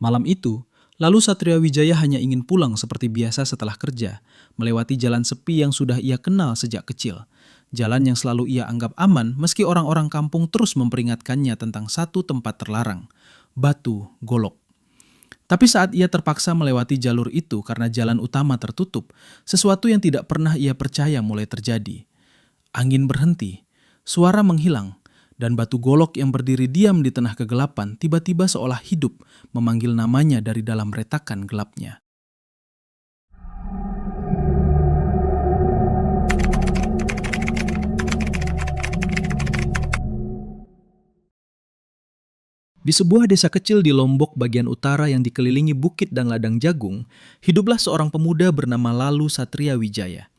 Malam itu, lalu Satria Wijaya hanya ingin pulang seperti biasa setelah kerja, melewati jalan sepi yang sudah ia kenal sejak kecil. Jalan yang selalu ia anggap aman meski orang-orang kampung terus memperingatkannya tentang satu tempat terlarang, Batu Golok. Tapi saat ia terpaksa melewati jalur itu karena jalan utama tertutup, sesuatu yang tidak pernah ia percaya mulai terjadi. Angin berhenti, suara menghilang, dan batu golok yang berdiri diam di tengah kegelapan tiba-tiba seolah hidup memanggil namanya dari dalam retakan gelapnya. Di sebuah desa kecil di Lombok bagian utara yang dikelilingi bukit dan ladang jagung, hiduplah seorang pemuda bernama Lalu Satria Wijaya.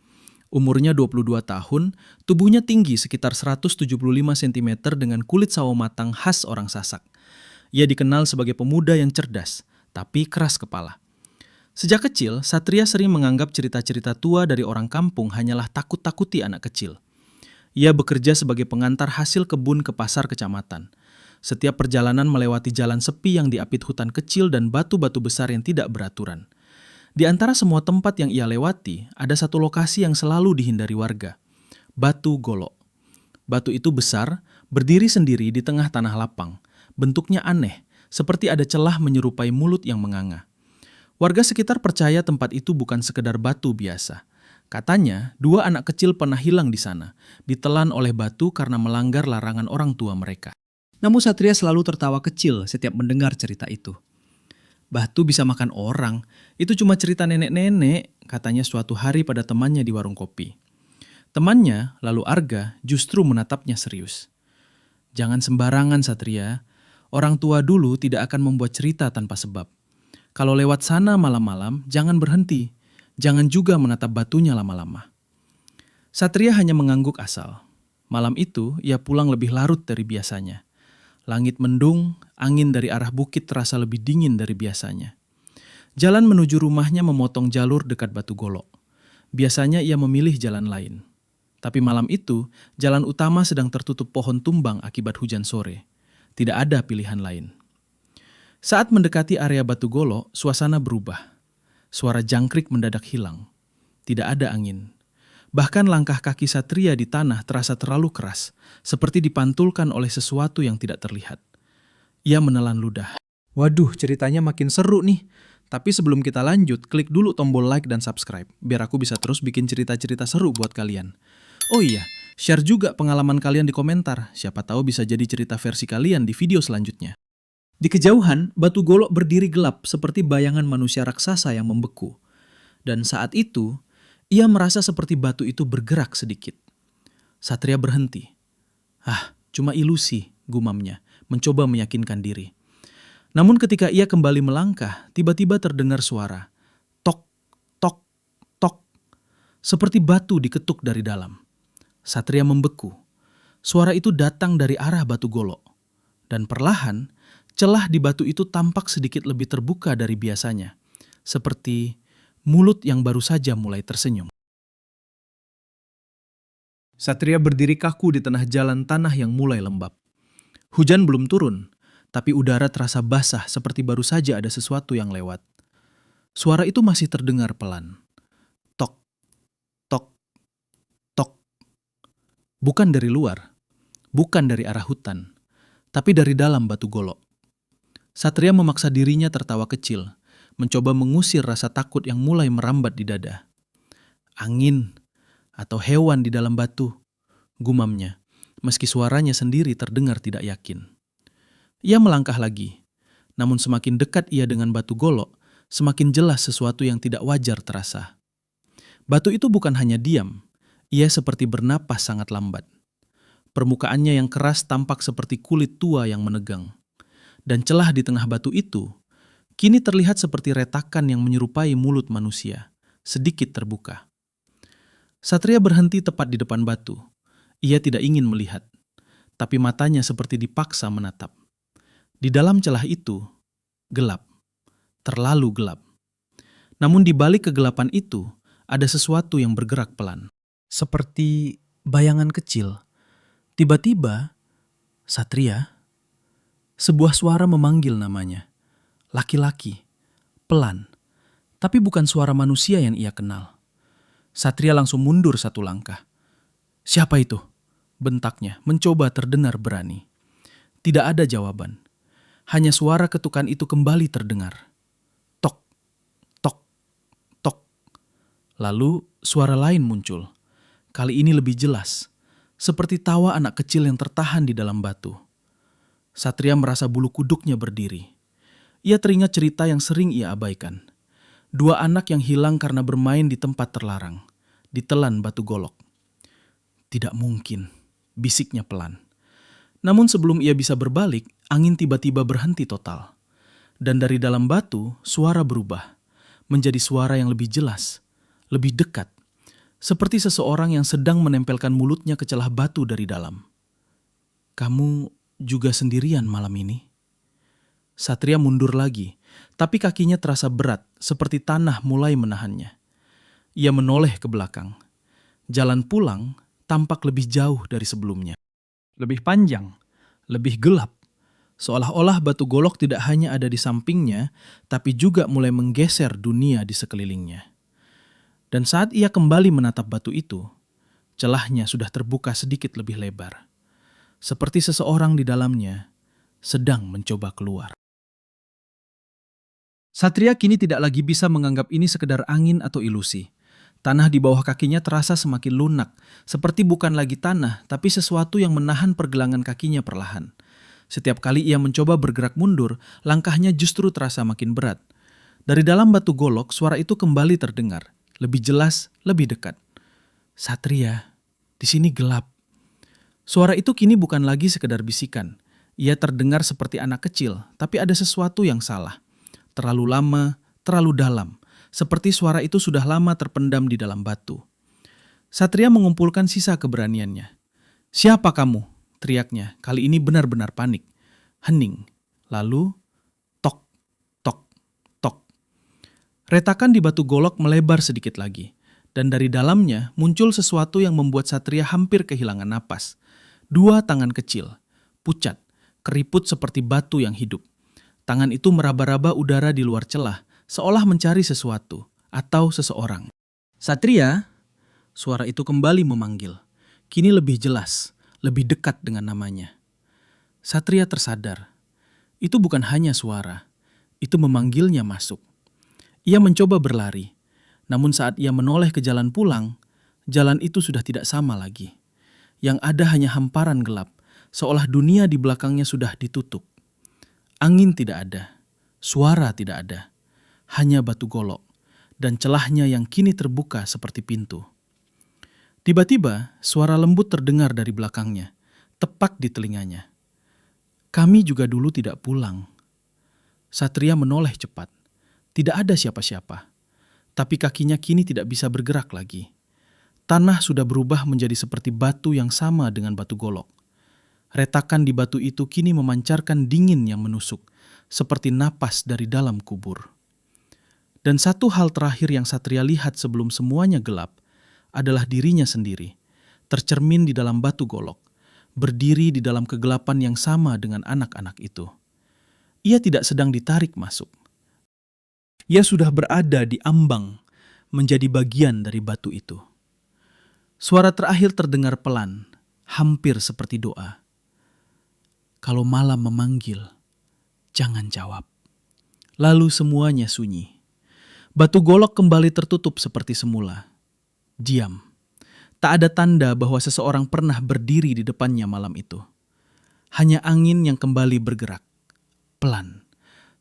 Umurnya 22 tahun, tubuhnya tinggi sekitar 175 cm dengan kulit sawo matang khas orang Sasak. Ia dikenal sebagai pemuda yang cerdas, tapi keras kepala. Sejak kecil, Satria sering menganggap cerita-cerita tua dari orang kampung hanyalah takut-takuti anak kecil. Ia bekerja sebagai pengantar hasil kebun ke pasar kecamatan. Setiap perjalanan melewati jalan sepi yang diapit hutan kecil dan batu-batu besar yang tidak beraturan. Di antara semua tempat yang ia lewati, ada satu lokasi yang selalu dihindari warga. Batu Golok. Batu itu besar, berdiri sendiri di tengah tanah lapang. Bentuknya aneh, seperti ada celah menyerupai mulut yang menganga. Warga sekitar percaya tempat itu bukan sekedar batu biasa. Katanya, 2 anak kecil pernah hilang di sana, ditelan oleh batu karena melanggar larangan orang tua mereka. Namun Satria selalu tertawa kecil setiap mendengar cerita itu. Batu bisa makan orang, itu cuma cerita nenek-nenek, katanya suatu hari pada temannya di warung kopi. Temannya, lalu Arga, justru menatapnya serius. Jangan sembarangan Satria, orang tua dulu tidak akan membuat cerita tanpa sebab. Kalau lewat sana malam-malam, jangan berhenti, jangan juga menatap batunya lama-lama. Satria hanya mengangguk asal. Malam itu, ia pulang lebih larut dari biasanya. Langit mendung, angin dari arah bukit terasa lebih dingin dari biasanya. Jalan menuju rumahnya memotong jalur dekat Batu Golok. Biasanya ia memilih jalan lain. Tapi malam itu, jalan utama sedang tertutup pohon tumbang akibat hujan sore. Tidak ada pilihan lain. Saat mendekati area Batu Golok, suasana berubah. Suara jangkrik mendadak hilang. Tidak ada angin. Bahkan langkah kaki Satria di tanah terasa terlalu keras, seperti dipantulkan oleh sesuatu yang tidak terlihat. Ia menelan ludah. Waduh, ceritanya makin seru nih. Tapi sebelum kita lanjut, klik dulu tombol like dan subscribe, biar aku bisa terus bikin cerita-cerita seru buat kalian. Oh iya, share juga pengalaman kalian di komentar, siapa tahu bisa jadi cerita versi kalian di video selanjutnya. Di kejauhan, Batu Golok berdiri gelap seperti bayangan manusia raksasa yang membeku. Dan saat itu, ia merasa seperti batu itu bergerak sedikit. Satria berhenti. Cuma ilusi, gumamnya, mencoba meyakinkan diri. Namun ketika ia kembali melangkah, tiba-tiba terdengar suara. Tok, tok, tok. Seperti batu diketuk dari dalam. Satria membeku. Suara itu datang dari arah Batu Golok. Dan perlahan, celah di batu itu tampak sedikit lebih terbuka dari biasanya. Seperti mulut yang baru saja mulai tersenyum. Satria berdiri kaku di tengah jalan tanah yang mulai lembab. Hujan belum turun, tapi udara terasa basah seperti baru saja ada sesuatu yang lewat. Suara itu masih terdengar pelan. Tok, tok, tok. Bukan dari luar, bukan dari arah hutan, tapi dari dalam Batu Golok. Satria memaksa dirinya tertawa kecil, mencoba mengusir rasa takut yang mulai merambat di dada. Angin atau hewan di dalam batu, gumamnya, meski suaranya sendiri terdengar tidak yakin. Ia melangkah lagi, namun semakin dekat ia dengan Batu Golok, semakin jelas sesuatu yang tidak wajar terasa. Batu itu bukan hanya diam, ia seperti bernapas sangat lambat. Permukaannya yang keras tampak seperti kulit tua yang menegang. Dan celah di tengah batu itu kini terlihat seperti retakan yang menyerupai mulut manusia, sedikit terbuka. Satria berhenti tepat di depan batu. Ia tidak ingin melihat, tapi matanya seperti dipaksa menatap. Di dalam celah itu, gelap, terlalu gelap. Namun di balik kegelapan itu, ada sesuatu yang bergerak pelan. Seperti bayangan kecil. Tiba-tiba, Satria, sebuah suara memanggil namanya. Laki-laki, pelan, tapi bukan suara manusia yang ia kenal. Satria langsung mundur satu langkah. "Siapa itu?" bentaknya, mencoba terdengar berani. Tidak ada jawaban. Hanya suara ketukan itu kembali terdengar. Tok, tok, tok. Lalu suara lain muncul. Kali ini lebih jelas, seperti tawa anak kecil yang tertahan di dalam batu. Satria merasa bulu kuduknya berdiri. Ia teringat cerita yang sering ia abaikan. 2 anak yang hilang karena bermain di tempat terlarang, ditelan batu golok. "Tidak mungkin," bisiknya pelan. Namun sebelum ia bisa berbalik, angin tiba-tiba berhenti total. Dan dari dalam batu, suara berubah, menjadi suara yang lebih jelas, lebih dekat, seperti seseorang yang sedang menempelkan mulutnya ke celah batu dari dalam. "Kamu juga sendirian malam ini?" Satria mundur lagi, tapi kakinya terasa berat, seperti tanah mulai menahannya. Ia menoleh ke belakang. Jalan pulang tampak lebih jauh dari sebelumnya. Lebih panjang, lebih gelap. Seolah-olah batu golok tidak hanya ada di sampingnya, tapi juga mulai menggeser dunia di sekelilingnya. Dan saat ia kembali menatap batu itu, celahnya sudah terbuka sedikit lebih lebar. Seperti seseorang di dalamnya sedang mencoba keluar. Satria kini tidak lagi bisa menganggap ini sekedar angin atau ilusi. Tanah di bawah kakinya terasa semakin lunak, seperti bukan lagi tanah, tapi sesuatu yang menahan pergelangan kakinya perlahan. Setiap kali ia mencoba bergerak mundur, langkahnya justru terasa makin berat. Dari dalam batu golok, suara itu kembali terdengar, lebih jelas, lebih dekat. "Satria, di sini gelap." Suara itu kini bukan lagi sekedar bisikan. Ia terdengar seperti anak kecil, tapi ada sesuatu yang salah. Terlalu lama, terlalu dalam, seperti suara itu sudah lama terpendam di dalam batu. Satria mengumpulkan sisa keberaniannya. "Siapa kamu?" teriaknya. Kali ini benar-benar panik. Hening. Lalu, tok, tok, tok. Retakan di batu golok melebar sedikit lagi. Dan dari dalamnya muncul sesuatu yang membuat Satria hampir kehilangan napas. 2 tangan kecil, pucat, keriput seperti batu yang hidup. Tangan itu meraba-raba udara di luar celah, seolah mencari sesuatu atau seseorang. "Satria," suara itu kembali memanggil. Kini lebih jelas, lebih dekat dengan namanya. Satria tersadar. Itu bukan hanya suara, itu memanggilnya masuk. Ia mencoba berlari, namun saat ia menoleh ke jalan pulang, jalan itu sudah tidak sama lagi. Yang ada hanya hamparan gelap, seolah dunia di belakangnya sudah ditutup. Angin tidak ada, suara tidak ada, hanya batu golok, dan celahnya yang kini terbuka seperti pintu. Tiba-tiba, suara lembut terdengar dari belakangnya, tepat di telinganya. "Kami juga dulu tidak pulang." Satria menoleh cepat. Tidak ada siapa-siapa, tapi kakinya kini tidak bisa bergerak lagi. Tanah sudah berubah menjadi seperti batu yang sama dengan batu golok. Retakan di batu itu kini memancarkan dingin yang menusuk, seperti napas dari dalam kubur. Dan satu hal terakhir yang Satria lihat sebelum semuanya gelap adalah dirinya sendiri, tercermin di dalam batu golok, berdiri di dalam kegelapan yang sama dengan anak-anak itu. Ia tidak sedang ditarik masuk. Ia sudah berada di ambang, menjadi bagian dari batu itu. Suara terakhir terdengar pelan, hampir seperti doa. "Kalau malam memanggil, jangan jawab." Lalu semuanya sunyi. Batu golok kembali tertutup seperti semula. Diam. Tak ada tanda bahwa seseorang pernah berdiri di depannya malam itu. Hanya angin yang kembali bergerak. Pelan.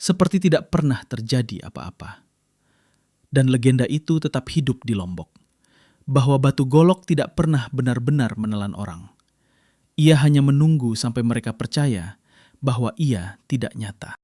Seperti tidak pernah terjadi apa-apa. Dan legenda itu tetap hidup di Lombok. Bahwa batu golok tidak pernah benar-benar menelan orang. Ia hanya menunggu sampai mereka percaya bahwa ia tidak nyata.